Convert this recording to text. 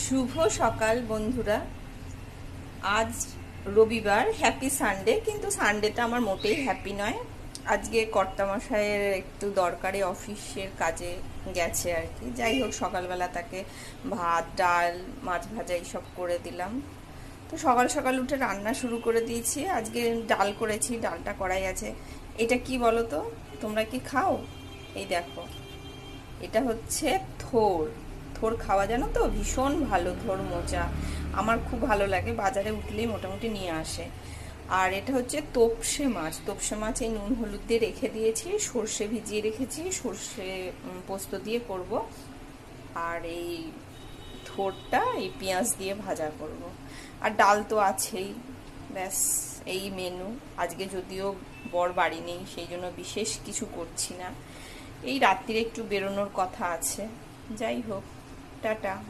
শুভ সকাল বন্ধুরা। আজ রবিবার, হ্যাপি সানডে। কিন্তু সানডেটা আমার মোটেই হ্যাপি নয়। আজকে কর্তামশাইয়ের একটু দরকারি অফিসের কাজে গেছে আর কি। যাই হোক, সকালবেলা তাকে ভাত, ডাল, মাছ ভাজা এইসব করে দিলাম। তো সকাল সকাল উঠে রান্না শুরু করে দিয়েছি। আজকে ডাল করেছি, ডালটা করাই আছে। এটা কি বলো তো, তোমরা কি খাও? এই দেখো, এটা হচ্ছে থোর। থোর খাওয়া জানো তো? ভীষণ ভালো থোর মোচা, আমার খুব ভালো লাগে। বাজারে উঠলেই মোটামুটি নিয়ে আসে। আর এটা হচ্ছে তোপসে মাছ। তোপসে মাছ এই নুন হলুদ দিয়ে রেখে দিয়েছি, সর্ষে ভিজিয়ে রেখেছি, সর্ষে পোস্ত দিয়ে করব। আর এই থোরটা এই পেঁয়াজ দিয়ে ভাজা করব। আর ডাল তো আছেই। ব্যাস, এই মেনু আজকে। যদিও বর বাড়ি নেই, সেই জন্য বিশেষ কিছু করছি না। এই রাত্রিরে একটু বেরোনোর কথা আছে। যাই হোক, টাটা।